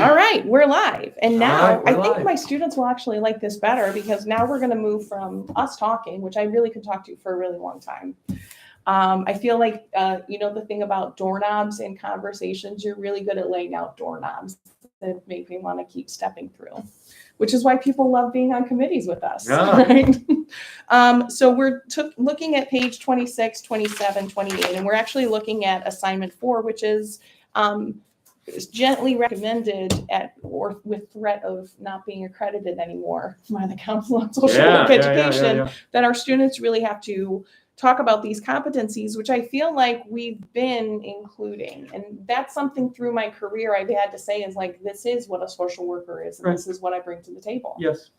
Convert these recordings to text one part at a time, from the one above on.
All right, we're live. And now I think live. my students will actually like this better because now we're going to move from us talking, which I really could talk to for a really long time. I feel like, the thing about doorknobs in conversations, you're really good at laying out doorknobs that make me want to keep stepping through, which is why people love being on committees with us. Yeah. Right? So we're looking at page 26, 27, 28, and we're actually looking at assignment 4, which is gently recommended or with threat of not being accredited anymore by the Council on Social Work Education, that our students really have to talk about these competencies, which I feel like we've been including. And that's something through my career I've had to say is like, this is what a social worker is, and Right. This is what I bring to the table. Yes.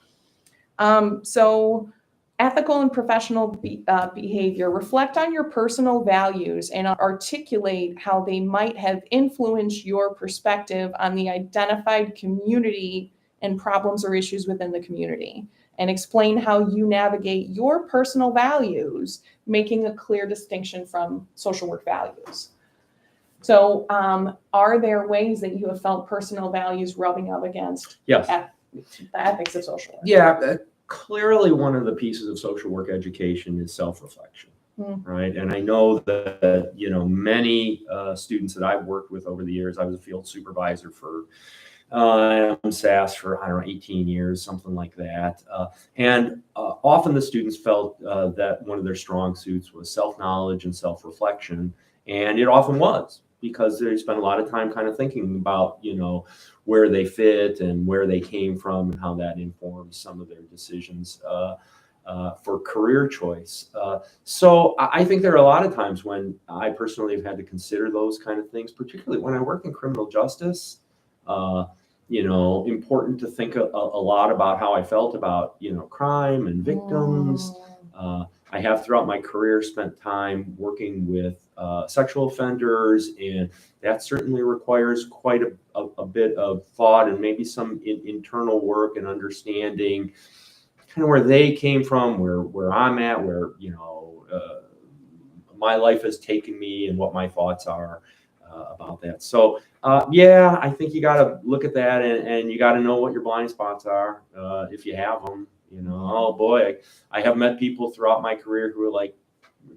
So ethical and professional behavior, reflect on your personal values and articulate how they might have influenced your perspective on the identified community and problems or issues within the community, and explain how you navigate your personal values, making a clear distinction from social work values. So are there ways that you have felt personal values rubbing up against Yes. the ethics of social work? Yeah. Clearly, one of the pieces of social work education is self-reflection, right? And I know that, many students that I've worked with over the years, I was a field supervisor for SAS for, 18 years, something like that. And often the students felt that one of their strong suits was self-knowledge and self-reflection. And it often was, because they spent a lot of time kind of thinking about, where they fit and where they came from and how that informs some of their decisions for career choice. So I think there are a lot of times when I personally have had to consider those kind of things, particularly when I work in criminal justice. Important to think a lot about how I felt about, crime and victims. I have throughout my career spent time working with sexual offenders, and that certainly requires quite a bit of thought and maybe some internal work and understanding kind of where they came from, where I'm at, where, my life has taken me and what my thoughts are about that. So, I think you got to look at that and you got to know what your blind spots are if you have them. Oh boy, I have met people throughout my career who are like,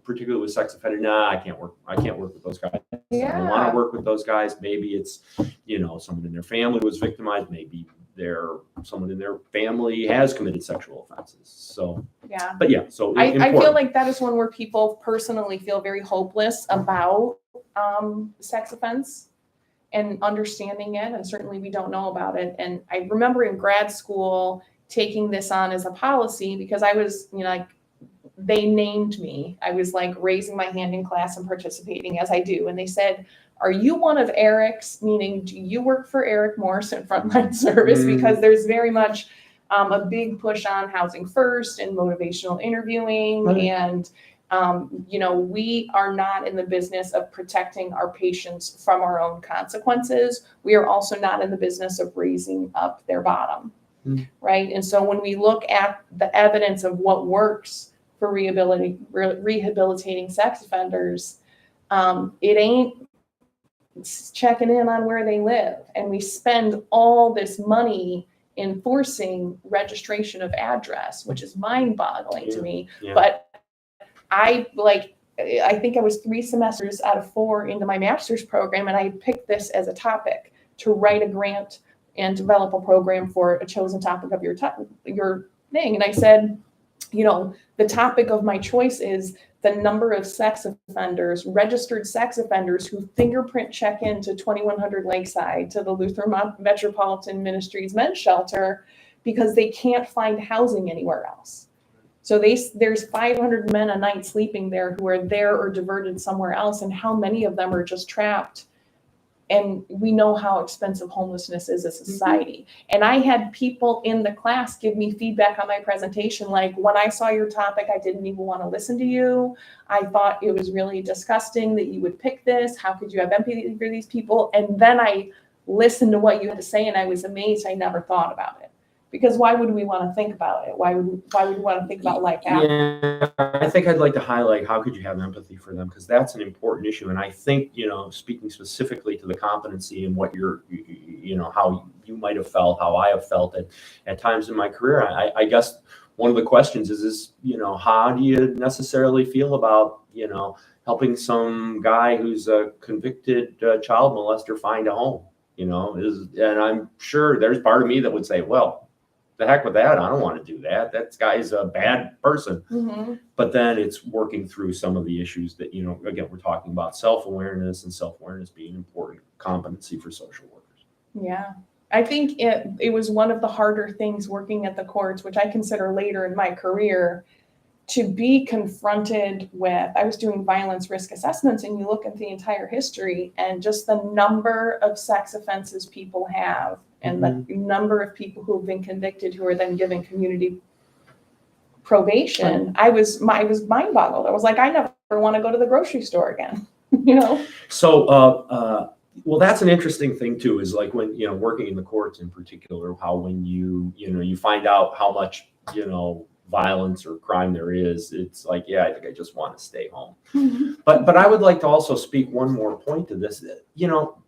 particularly with sex offenders, nah, I can't work with those guys. Yeah. I don't want to work with those guys. Maybe it's, someone in their family was victimized. Maybe someone in their family has committed sexual offenses. So, yeah. But yeah, so I feel like that is one where people personally feel very hopeless about sex offense and understanding it. And certainly we don't know about it. And I remember in grad school taking this on as a policy because I was, they named me. I was like raising my hand in class and participating as I do. And they said, are you one of Eric's, meaning do you work for Eric Morse in Frontline Service? Because there's very much a big push on housing first and motivational interviewing. And, we are not in the business of protecting our patients from our own consequences. We are also not in the business of raising up their bottom. Right. And so when we look at the evidence of what works for rehabilitating sex offenders, it ain't checking in on where they live. And we spend all this money enforcing registration of address, which is mind-boggling to me. Yeah. But I think I was 3 semesters out of 4 into my master's program, and I picked this as a topic to write a grant and develop a program for a chosen topic of your thing. And I said, the topic of my choice is the number of sex offenders, registered sex offenders who fingerprint check into 2100 Lakeside, to the Lutheran Metropolitan Ministries men's shelter, because they can't find housing anywhere else. So there's 500 men a night sleeping there who are there or diverted somewhere else. And how many of them are just trapped? And we know how expensive homelessness is as a society. And I had people in the class give me feedback on my presentation. Like, when I saw your topic, I didn't even want to listen to you. I thought it was really disgusting that you would pick this. How could you have empathy for these people? And then I listened to what you had to say, and I was amazed. I never thought about it Because why would we want to think about it? Why would we want to think about life after? Yeah, I think I'd like to highlight how could you have empathy for them, because that's an important issue. And I think, speaking specifically to the competency and what how you might have felt, how I have felt at times in my career, I guess one of the questions is, how do you necessarily feel about, helping some guy who's a convicted child molester find a home, and I'm sure there's part of me that would say, well, the heck with that. I don't want to do that. That guy's a bad person. Mm-hmm. But then it's working through some of the issues that, again, we're talking about self-awareness, and self-awareness being an important competency for social workers. Yeah. I think it was one of the harder things working at the courts, which I consider later in my career, to be confronted with. I was doing violence risk assessments, and you look at the entire history and just the number of sex offenses people have, and the number of people who have been convicted who are then given community probation. I was mind boggled. I was like, I never want to go to the grocery store again. So, well, that's an interesting thing too, is like when, working in the courts in particular, how when you find out how much, violence or crime there is, it's like, yeah, I think I just want to stay home. Mm-hmm. But I would like to also speak one more point to this.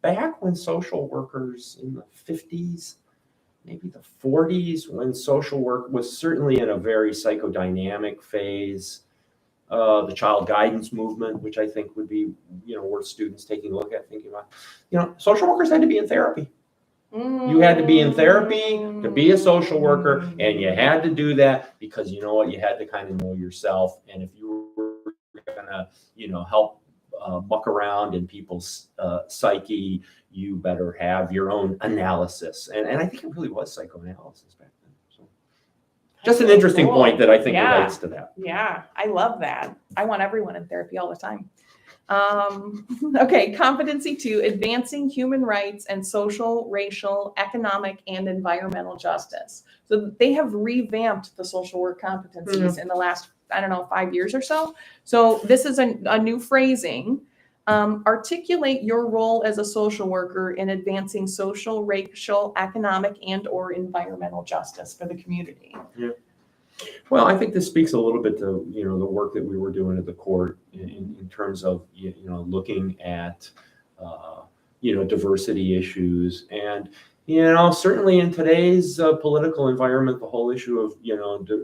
Back when social workers in the 50s, maybe the 40s, when social work was certainly in a very psychodynamic phase, the child guidance movement, which I think would be, worth students taking a look at, thinking about, social workers had to be in therapy. You had to be in therapy to be a social worker, and you had to do that because you had to kind of know yourself. And if you were gonna, help muck around in people's psyche, you better have your own analysis. And I think it really was psychoanalysis back then. So just an interesting point that I think relates to that. Yeah, I love that. I want everyone in therapy all the time. Okay, competency 2, advancing human rights and social, racial, economic, and environmental justice. So they have revamped the social work competencies in the last, 5 years or so. So this is a new phrasing. Articulate your role as a social worker in advancing social, racial, economic, and or environmental justice for the community. Yeah. Well, I think this speaks a little bit to, the work that we were doing at the court in terms of, looking at, diversity issues. And, certainly in today's political environment, the whole issue of,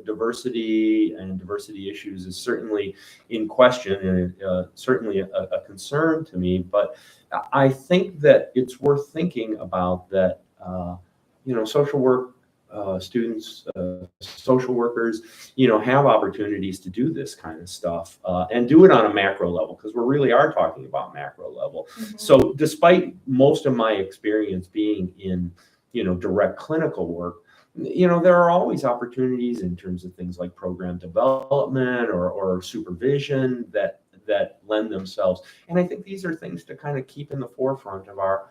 diversity and diversity issues is certainly in question, and certainly a concern to me. But I think that it's worth thinking about that, social work students, social workers, have opportunities to do this kind of stuff and do it on a macro level, because we really are talking about macro level. Mm-hmm. So despite most of my experience being in, direct clinical work, there are always opportunities in terms of things like program development or supervision that lend themselves. And I think these are things to kind of keep in the forefront of our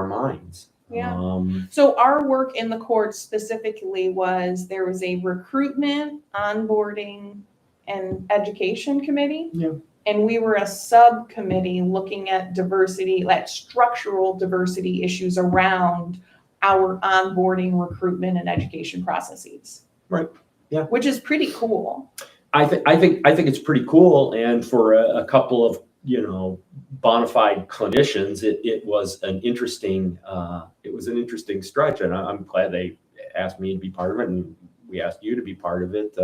minds. Yeah. So our work in the court specifically was, there was a recruitment, onboarding, and education committee. Yeah. And we were a subcommittee looking at diversity, like structural diversity issues around our onboarding, recruitment, and education processes. Right. Yeah. Which is pretty cool. I think it's pretty cool. And for a couple of, bona fide clinicians, it was an interesting stretch, and I'm glad they asked me to be part of it, and we asked you to be part of it.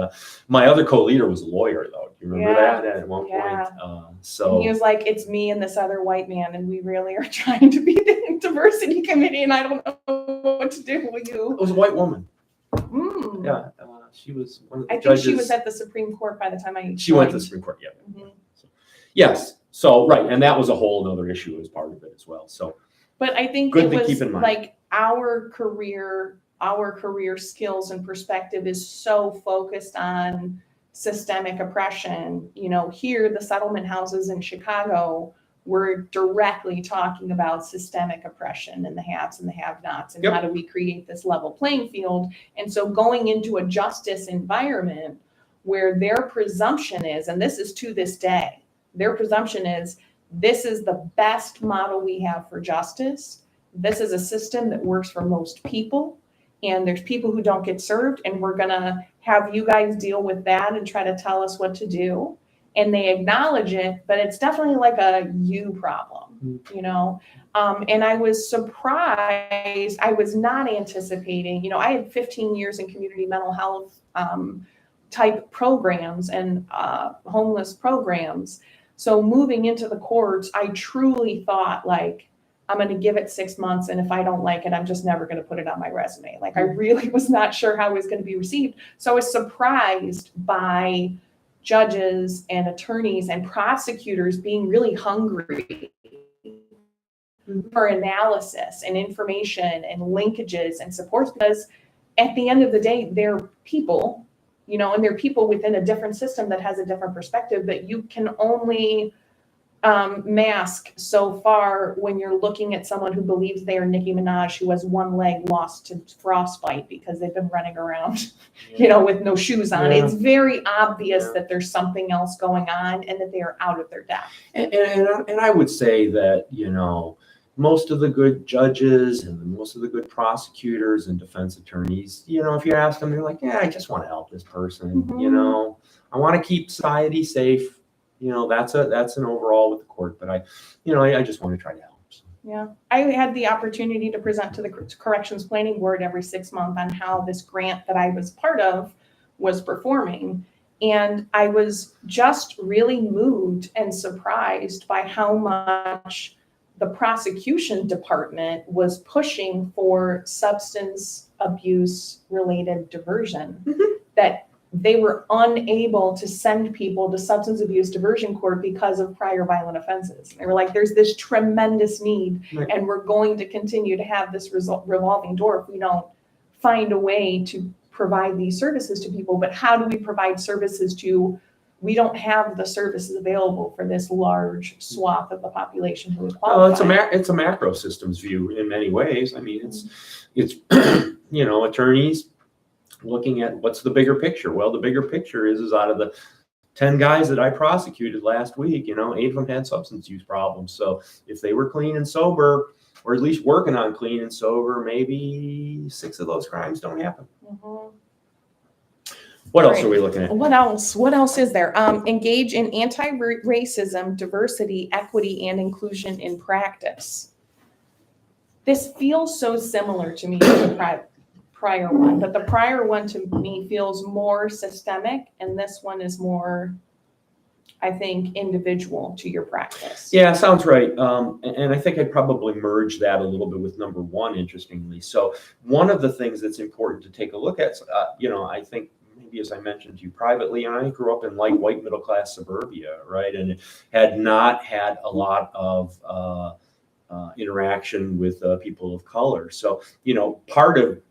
My other co-leader was a lawyer, though. Do you remember that at one point? So and he was like, "It's me and this other white man, and we really are trying to be the diversity committee, and I don't know what to do with you." It was a white woman. Mm. Yeah, she was one of the I judges. think she was at the Supreme Court by the time I. She went to the Supreme Court. Yeah. Mm-hmm. Yes. So, right. And that was a whole other issue as part of it as well. So, but I think good it to was keep in mind. Like our career skills and perspective is so focused on systemic oppression. Here, the settlement houses in Chicago were directly talking about systemic oppression and the haves and the have-nots, and how do we create this level playing field. And so going into a justice environment where their presumption is, and this is to this day, their presumption is, this is the best model we have for justice. This is a system that works for most people. and there's people who don't get served, and we're gonna have you guys deal with that and try to tell us what to do. And they acknowledge it, but it's definitely like a you problem, you know? And I was surprised, I was not anticipating, you know, I had 15 years in community mental health type programs and homeless programs. So moving into the courts, I truly thought like, I'm going to give it 6 months. And if I don't like it, I'm just never going to put it on my resume. Like I really was not sure how it was going to be received. So I was surprised by judges and attorneys and prosecutors being really hungry for analysis and information and linkages and supports, because at the end of the day, they're people, you know, and they're people within a different system that has a different perspective, but you can only mask so far when you're looking at someone who believes they are Nicki Minaj, who has one leg lost to frostbite because they've been running around, you know, with no shoes on. It's very obvious that there's something else going on and that they are out of their depth. And I would say that, you know, most of the good judges and most of the good prosecutors and defense attorneys, you know, if you ask them, they're like, yeah, I just want to help this person. You know, I want to keep society safe. You know, that's an overall with the court, but I just want to try to help. So. Yeah, I had the opportunity to present to the Corrections Planning Board every 6 months on how this grant that I was part of was performing. And I was just really moved and surprised by how much the prosecution department was pushing for substance abuse related diversion, that they were unable to send people to substance abuse diversion court because of prior violent offenses. They were like, there's this tremendous need, and we're going to continue to have this revolving door if we don't find a way to provide these services to people. But how do we provide services to, we don't have the services available for this large swath of the population who would qualify. Well, it's a macro systems view in many ways. I mean, it's you know, attorneys looking at what's the bigger picture. Well, the bigger picture is out of the 10 guys that I prosecuted last week, you know, 8 of them had substance use problems. So if they were clean and sober, or at least working on clean and sober, maybe 6 of those crimes don't happen. What else are we looking at? What else is there? Engage in anti-racism, diversity, equity, and inclusion in practice. This feels so similar to me to the prior one, but the prior one to me feels more systemic, and this one is more, I think, individual to your practice. Yeah, sounds right. And I think I'd probably merge that a little bit with number 1, interestingly. So one of the things that's important to take a look at, you know, I think maybe as I mentioned to you privately, I grew up in like white middle-class suburbia, right? And had not had a lot of interaction with people of color. So, you know, part of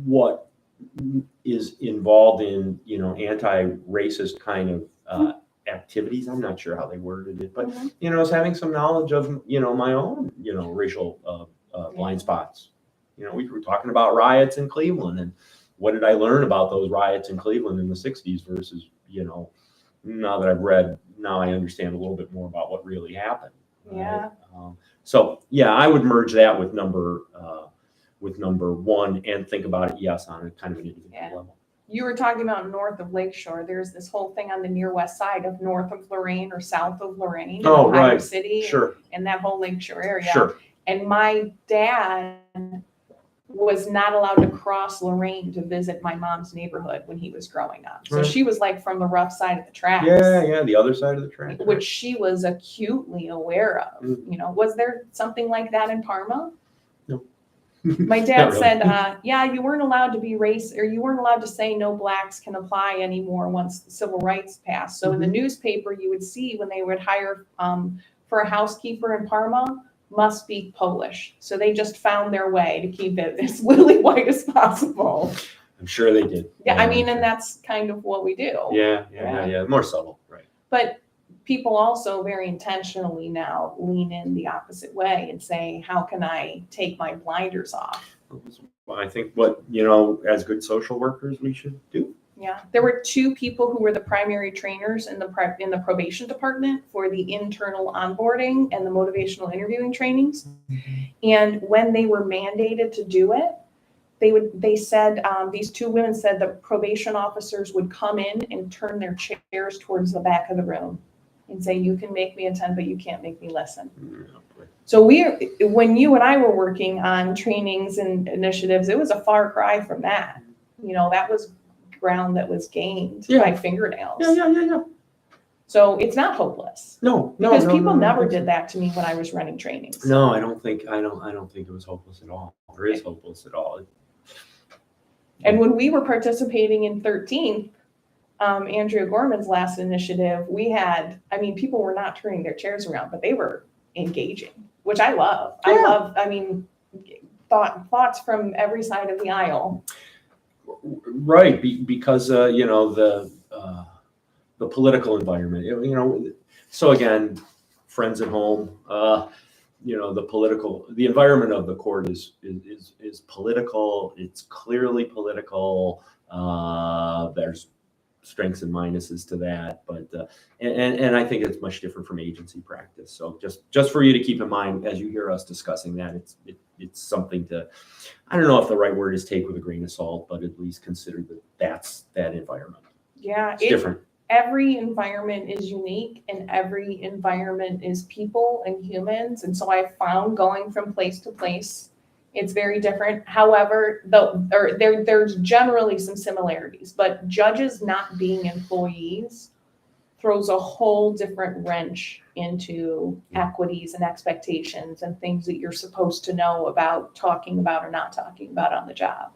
what is involved in, you know, anti-racist kind of activities, I'm not sure how they worded it, but, you know, is having some knowledge of, you know, my own, you know, racial blind spots. You know, we were talking about riots in Cleveland, and what did I learn about those riots in Cleveland in the 60s versus, you know, now that I've read, now I understand a little bit more about what really happened. Yeah. Right? So yeah, I would merge that with number 1 and think about it, yes, on a kind of an individual level. You were talking about north of Lakeshore. There's this whole thing on the near west side of north of Lorain or south of Lorain, Ohio City, and that whole Lakeshore area. And my dad was not allowed to cross Lorain to visit my mom's neighborhood when he was growing up. So she was like from the rough side of the tracks. Yeah, the other side of the tracks. Which she was acutely aware of. You know, was there something like that in Parma? No. My dad said, yeah, you weren't allowed to be you weren't allowed to say no blacks can apply anymore once the civil rights passed. So in the newspaper, you would see when they would hire for a housekeeper in Parma, must speak Polish. So they just found their way to keep it as lily white as possible. I'm sure they did. Yeah, I mean, and that's kind of what we do. Yeah. More subtle, right. But people also very intentionally now lean in the opposite way and say, how can I take my blinders off? Well, I think what, you know, as good social workers, we should do. Yeah, there were 2 people who were the primary trainers in the probation department for the internal onboarding and the motivational interviewing trainings. And when they were mandated to do it, they said, these two women said the probation officers would come in and turn their chairs towards the back of the room and say, you can make me attend, but you can't make me listen. So when you and I were working on trainings and initiatives, it was a far cry from that. That was ground that was gained by fingernails. Yeah. So it's not hopeless. No, because people never did that to me when I was running trainings. No, I don't think it was hopeless at all, or is hopeless at all. And when we were participating in 13th, Andrea Gorman's last initiative, people were not turning their chairs around, but they were engaging, which I love. Yeah. Thoughts from every side of the aisle. Right, because the political environment, so again, friends at home, the environment of the court is political. It's clearly political. There's strengths and minuses to that, but and I think it's much different from agency practice. So just for you to keep in mind as you hear us discussing that, it's something to, I don't know if the right word is take with a grain of salt, but at least consider that's that environment. Yeah, it's different. Every environment is unique, and every environment is people and humans. And so I found going from place to place, it's very different. However, there's generally some similarities, but judges not being employees throws a whole different wrench into equities and expectations and things that you're supposed to know about talking about or not talking about on the job.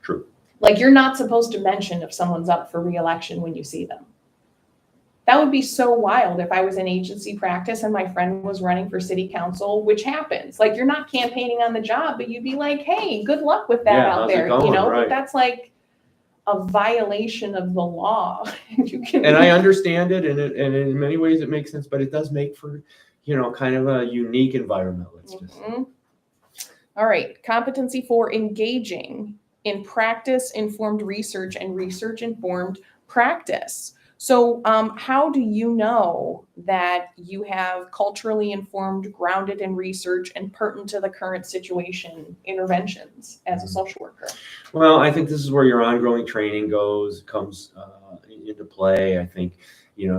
True. Like, you're not supposed to mention if someone's up for re-election when you see them. That would be so wild if I was in agency practice and my friend was running for city council, which happens. Like, you're not campaigning on the job, but you'd be like, hey, good luck with that out there. Right. But that's like a violation of the law. And I understand it, and in many ways it makes sense, but it does make for, kind of a unique environment. Let's just. All right. Competency 4, engaging in practice-informed research and research-informed practice. So how do you know that you have culturally informed, grounded in research, and pertinent to the current situation interventions as a social worker? Well, I think this is where your ongoing training comes into play. I think,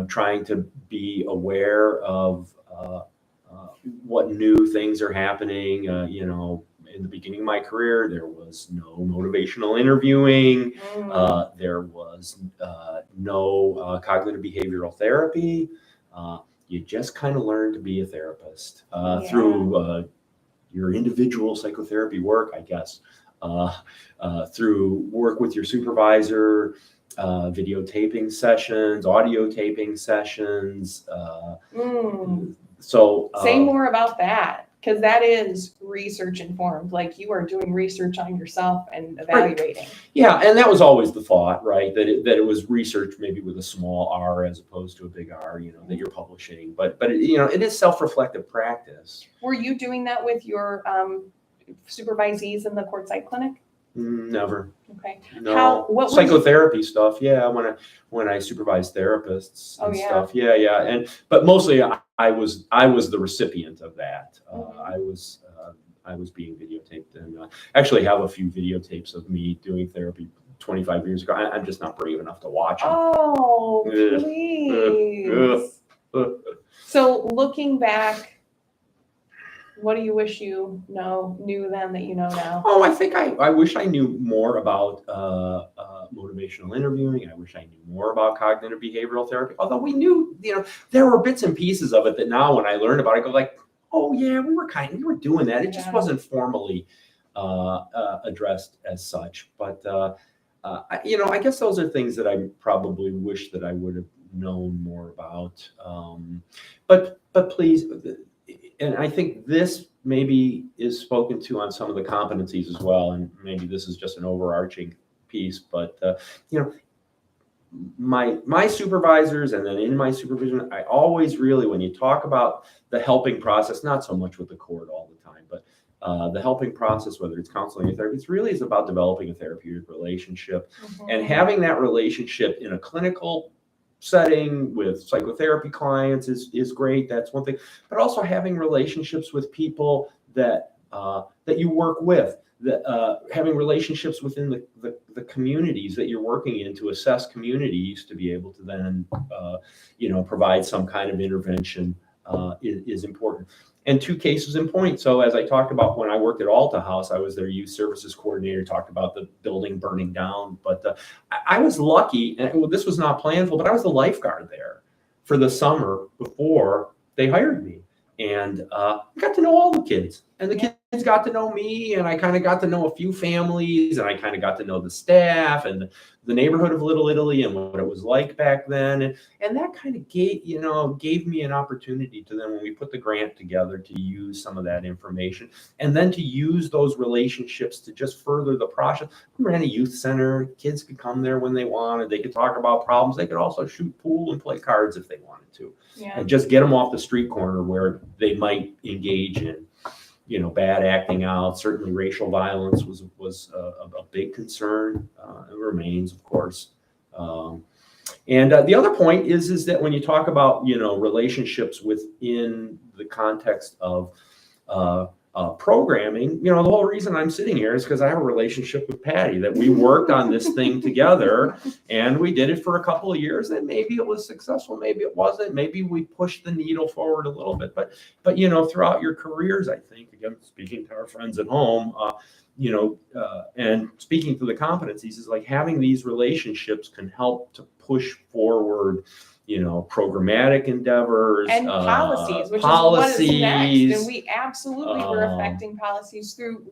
trying to be aware of what new things are happening, in the beginning of my career, there was no motivational interviewing. There was no cognitive behavioral therapy. You just kind of learned to be a therapist through your individual psychotherapy work, I guess, through work with your supervisor, videotaping sessions, audio taping sessions. So say more about that. Because that is research informed, like you are doing research on yourself and evaluating. Right. Yeah, and that was always the thought, right? That it was research maybe with a small R as opposed to a big R, that you're publishing. But it is self-reflective practice. Were you doing that with your supervisees in the courtside clinic? Never. Okay. No. What psychotherapy stuff? Yeah, when I supervised therapists and stuff. Yeah. But mostly I was the recipient of that. I was being videotaped, and actually have a few videotapes of me doing therapy 25 years ago. I'm just not brave enough to watch them. Oh, please. So looking back, what do you wish you knew then that you know now? Oh, I think I wish I knew more about motivational interviewing. I wish I knew more about cognitive behavioral therapy. Although we knew, there were bits and pieces of it that now when I learn about it, I go like, oh yeah, we were doing that. It just wasn't formally addressed as such. But I guess those are things that I probably wish that I would have known more about. But please. And I think this maybe is spoken to on some of the competencies as well. And maybe this is just an overarching piece, but my supervisors, and then in my supervision, I always really, when you talk about the helping process, not so much with the court all the time, but the helping process, whether it's counseling or therapy, it's about developing a therapeutic relationship and having that relationship in a clinical setting with psychotherapy clients is great. That's one thing, but also having relationships with people that that you work with, having relationships within the communities that you're working in to assess communities to be able to then, provide some kind of intervention is important. And 2 cases in point. So as I talked about when I worked at Alta House, I was their youth services coordinator, talked about the building burning down. But I was lucky, and this was not planful, but I was the lifeguard there for the summer before they hired me. And I got to know all the kids, and the kids got to know me, and I kind of got to know a few families, and I kind of got to know the staff and the neighborhood of Little Italy and what it was like back then. And that kind of gave me an opportunity to then, when we put the grant together, to use some of that information and then to use those relationships to just further the process. We ran a youth center. Kids could come there when they wanted. They could talk about problems. They could also shoot pool and play cards if they wanted to. Yeah. And just get them off the street corner where they might engage in, bad acting out. Certainly racial violence was a big concern. It remains, of course. And the other point is that when you talk about, relationships within the context of programming, the whole reason I'm sitting here is because I have a relationship with Patti, that we worked on this thing together, and we did it for a couple of years, and maybe it was successful, maybe it wasn't, maybe we pushed the needle forward a little bit, but throughout your careers, I think, again, speaking to our friends at home, and speaking to the competencies, is like having these relationships can help to push forward programmatic endeavors and policies, which is what is next. And we absolutely were affecting policies through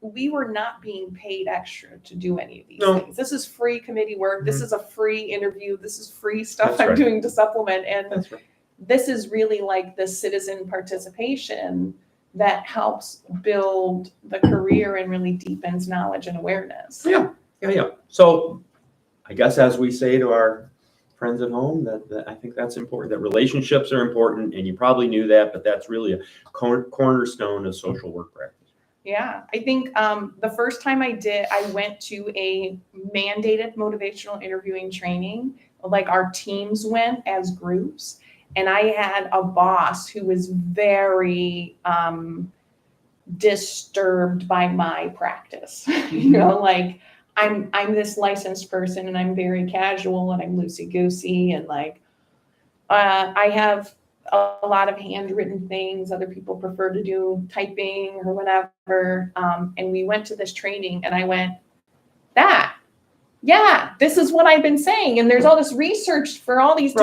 we were not being paid extra to do any of these things. This is free committee work. Mm-hmm. This is a free interview. This is free stuff I'm doing to supplement. And this is really like the citizen participation that helps build the career and really deepens knowledge and awareness. Yeah. So I guess, as we say to our friends at home, that I think that's important, that relationships are important, and you probably knew that, but that's really a cornerstone of social work practice. Yeah, I think the first time I went to a mandated motivational interviewing training, like our teams went as groups, and I had a boss who was very disturbed by my practice. Like I'm this licensed person, and I'm very casual, and I'm loosey-goosey, and I have a lot of handwritten things. Other people prefer to do typing or whatever. And we went to this training, and I went, this is what I've been saying. And there's all this research for all this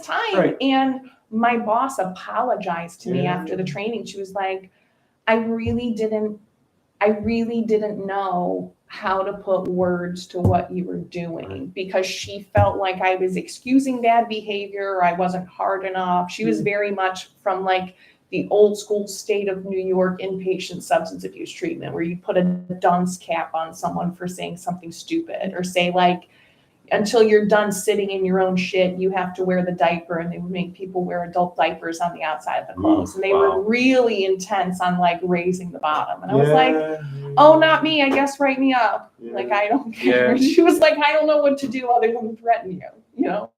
time. Right. And my boss apologized to me after the training. She was like, I really didn't know how to put words to what you were doing, because she felt like I was excusing bad behavior, or I wasn't hard enough. She was very much from the old school state of New York inpatient substance abuse treatment, where you put a dunce cap on someone for saying something stupid, or say until you're done sitting in your own shit, you have to wear the diaper, and they would make people wear adult diapers on the outside of the clothes. And they were really intense on raising the bottom. And I was like, oh, not me. I guess write me up. I don't care. Yeah. She was like, I don't know what to do other than threaten you,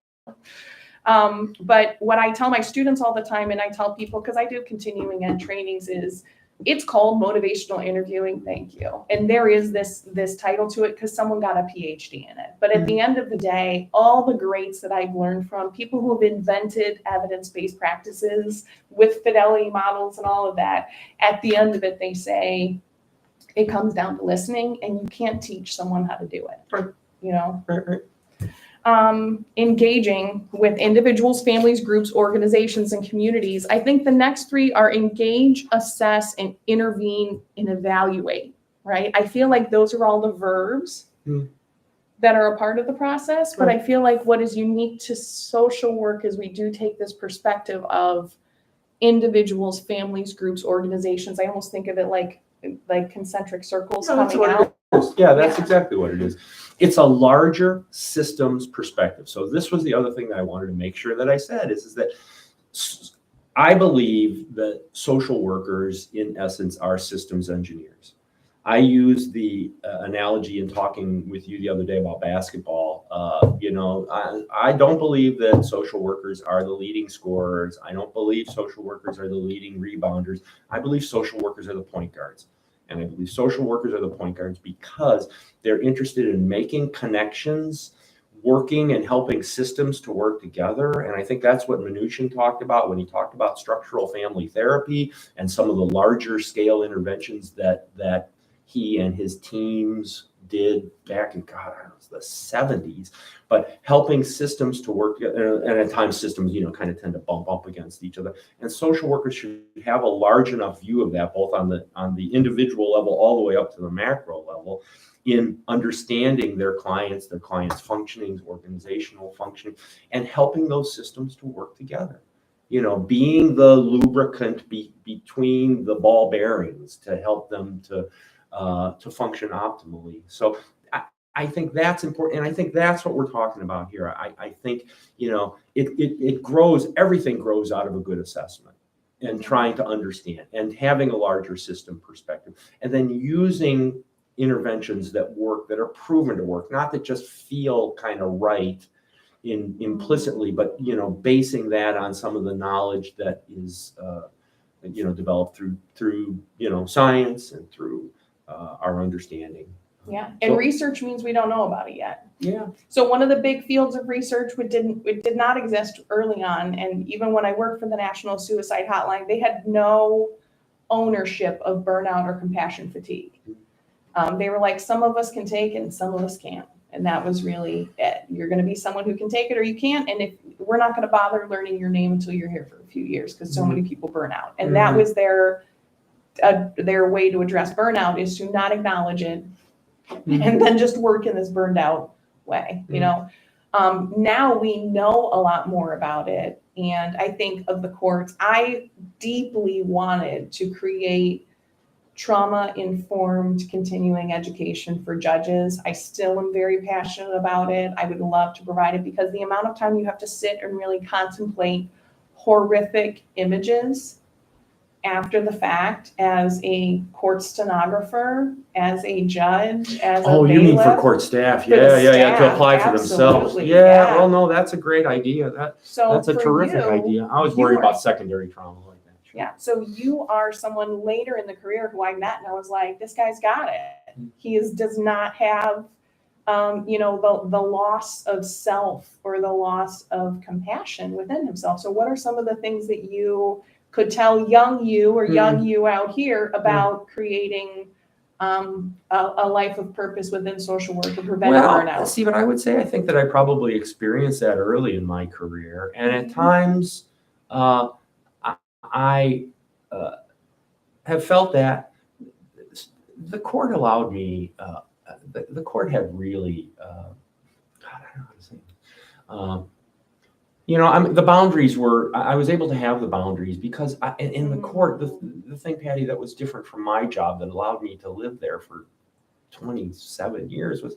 But what I tell my students all the time, and I tell people, because I do continuing ed trainings, is it's called motivational interviewing. Thank you. And there is this title to it because someone got a PhD in it. But at the end of the day, all the greats that I've learned from, people who have invented evidence-based practices with fidelity models and all of that, at the end of it, they say it comes down to listening, and you can't teach someone how to do it. Right. Right. Engaging with individuals, families, groups, organizations, and communities. I think the next 3 are engage, assess, and intervene and evaluate, right? I feel like those are all the verbs that are a part of the process, but I feel like what is unique to social work is we do take this perspective of individuals, families, groups, organizations. I almost think of it like concentric circles coming out. Yeah, that's exactly what it is. It's a larger systems perspective. So this was the other thing that I wanted to make sure that I said is that I believe that social workers, in essence, are systems engineers. I use the analogy in talking with you the other day about basketball. I don't believe that social workers are the leading scorers. I don't believe social workers are the leading rebounders. I believe social workers are the point guards. And I believe social workers are the point guards because they're interested in making connections, working and helping systems to work together. And I think that's what Mnuchin talked about when he talked about structural family therapy and some of the larger scale interventions that he and his teams did back in, God, I don't know, the 70s, but helping systems to work together. And at times systems, kind of tend to bump up against each other. And social workers should have a large enough view of that, both on the individual level, all the way up to the macro level, in understanding their clients' functioning, organizational functioning, and helping those systems to work together. Being the lubricant between the ball bearings to help them to function optimally. So I think that's important, and I think that's what we're talking about here. I think it grows. Everything grows out of a good assessment and trying to understand and having a larger system perspective, and then using interventions that work, that are proven to work, not that just feel kind of right implicitly, but basing that on some of the knowledge that is developed through science and through our understanding. Yeah, and research means we don't know about it yet. Yeah. So one of the big fields of research did not exist early on, and even when I worked for the National Suicide Hotline, they had no ownership of burnout or compassion fatigue. They were like, some of us can take it and some of us can't, and that was really it. You're going to be someone who can take it or you can't, and if we're not going to bother learning your name until you're here for a few years because so many people burn out, and that was their way to address burnout, is to not acknowledge it. And then just work in this burned out way, Now we know a lot more about it. And I think of the courts, I deeply wanted to create trauma-informed continuing education for judges. I still am very passionate about it. I would love to provide it because the amount of time you have to sit and really contemplate horrific images after the fact, as a court stenographer, as a judge, as a bailiff. You mean for court staff? Yeah, to apply for themselves. Yeah, well, no, that's a great idea. That's a terrific idea. I was worried about secondary trauma like that. Sure. Yeah, so you are someone later in the career who I met, and I was like, this guy's got it. He does not have, the loss of self or the loss of compassion within himself. So what are some of the things that you could tell young you or young you out here about creating a life of purpose within social work to prevent burnout? See, but I would say I think that I probably experienced that early in my career, and at times I have felt that the court allowed me. The court had really, God, I don't know how to say it. The boundaries were, I was able to have the boundaries because in the court, the thing, Patty, that was different from my job that allowed me to live there for 27 years was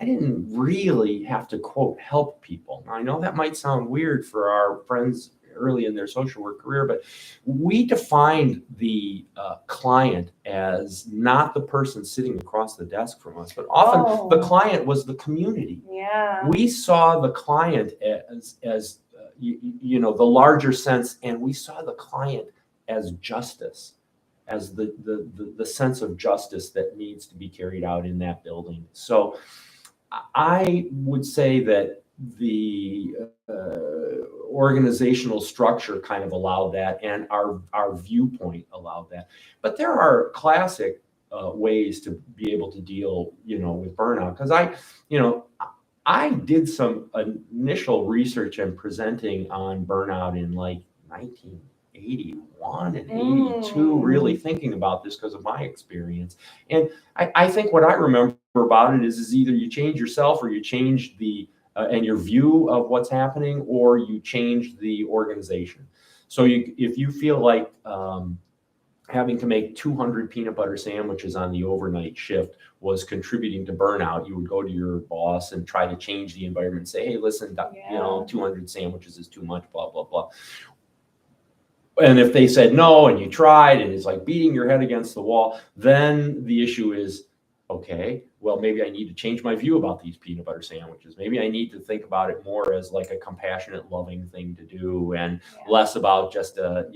I didn't really have to, quote, help people. Now, I know that might sound weird for our friends early in their social work career, but we defined the client as not the person sitting across the desk from us, but often the client was the community. Yeah. We saw the client as the larger sense, and we saw the client as justice, as the sense of justice that needs to be carried out in that building. So I would say that the organizational structure kind of allowed that, and our viewpoint allowed that. But there are classic ways to be able to deal, with burnout. Because I did some initial research and presenting on burnout in like 1981 and 82, really thinking about this because of my experience. And I think what I remember about it is either you change yourself or you change and your view of what's happening, or you change the organization. So if you feel like having to make 200 peanut butter sandwiches on the overnight shift was contributing to burnout, you would go to your boss and try to change the environment and say, hey, listen, 200 sandwiches is too much, blah, blah, blah. And if they said no and you tried and it's like beating your head against the wall, then the issue is, okay, well, maybe I need to change my view about these peanut butter sandwiches. Maybe I need to think about it more as like a compassionate, loving thing to do, and less about just a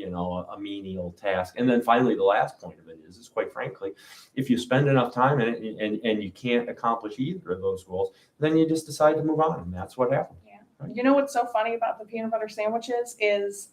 menial task. And then finally, the last point of it is quite frankly, if you spend enough time in it and you can't accomplish either of those goals, then you just decide to move on, and that's what happened. Yeah. Right? You know what's so funny about the peanut butter sandwiches is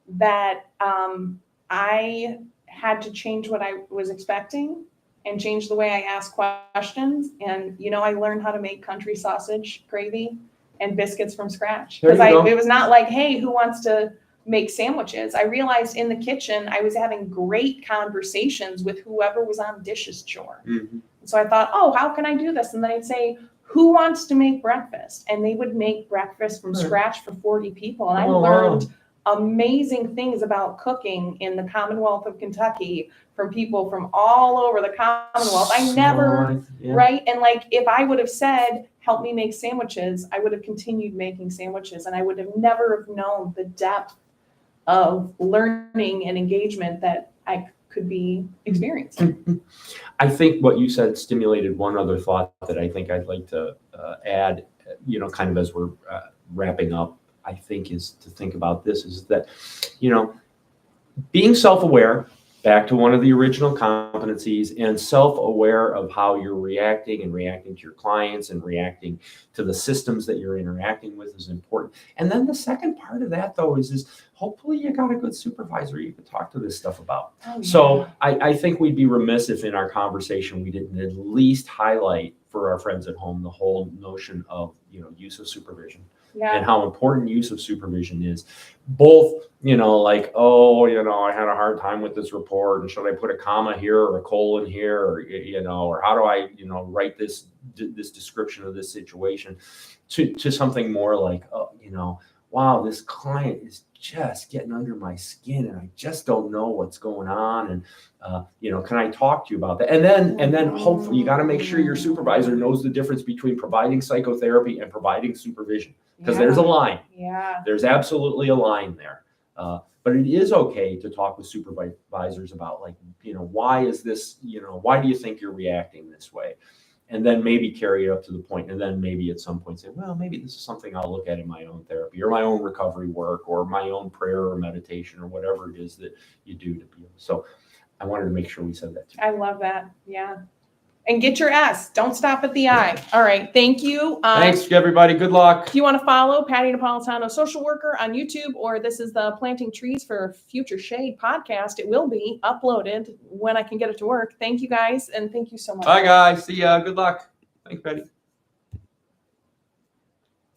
that I had to change what I was expecting and change the way I ask questions. And, I learned how to make country sausage gravy and biscuits from scratch. Because it was not like, hey, who wants to make sandwiches? I realized in the kitchen, I was having great conversations with whoever was on dishes chore. Mm-hmm. So I thought, oh, how can I do this? And then I'd say, who wants to make breakfast? And they would make breakfast from scratch for 40 people. And I learned amazing things about cooking in the Commonwealth of Kentucky from people from all over the Commonwealth. I never, right? And like, if I would have said, help me make sandwiches, I would have continued making sandwiches, and I would have never have known the depth of learning and engagement that I could be experiencing. I think what you said stimulated one other thought that I think I'd like to add, kind of as we're wrapping up, I think is to think about this is that, being self-aware, back to one of the original competencies, and self-aware of how you're reacting to your clients and reacting to the systems that you're interacting with is important. And then the second part of that, though, is hopefully you got a good supervisor you can talk to this stuff about. Oh, yeah. So I think we'd be remiss if in our conversation we didn't at least highlight for our friends at home the whole notion of use of supervision. Yeah. And how important use of supervision is, both, like, I had a hard time with this report, and should I put a comma here or a colon here, or how do I, write this description of this situation, to something more like, wow, this client is just getting under my skin, and I just don't know what's going on, and can I talk to you about that? And then hopefully you got to make sure your supervisor knows the difference between providing psychotherapy and providing supervision. Because there's a line. Yeah. There's absolutely a line there. But it is okay to talk with supervisors about, like, why is this, why do you think you're reacting this way? And then maybe carry it up to the point, and then maybe at some point say, well, maybe this is something I'll look at in my own therapy or my own recovery work or my own prayer or meditation or whatever it is that you do to be able. So I wanted to make sure we said that too. I love that. Yeah. And get your S. Don't stop at the I. All right. Thank you. Thanks, everybody. Good luck. If you want to follow Patti Napolitano, social worker, on YouTube, or this is the Planting Trees for Future Shade podcast, it will be uploaded when I can get it to work. Thank you, guys. And thank you so much. Bye, guys. See ya. Good luck. Thanks, Patti.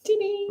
TV.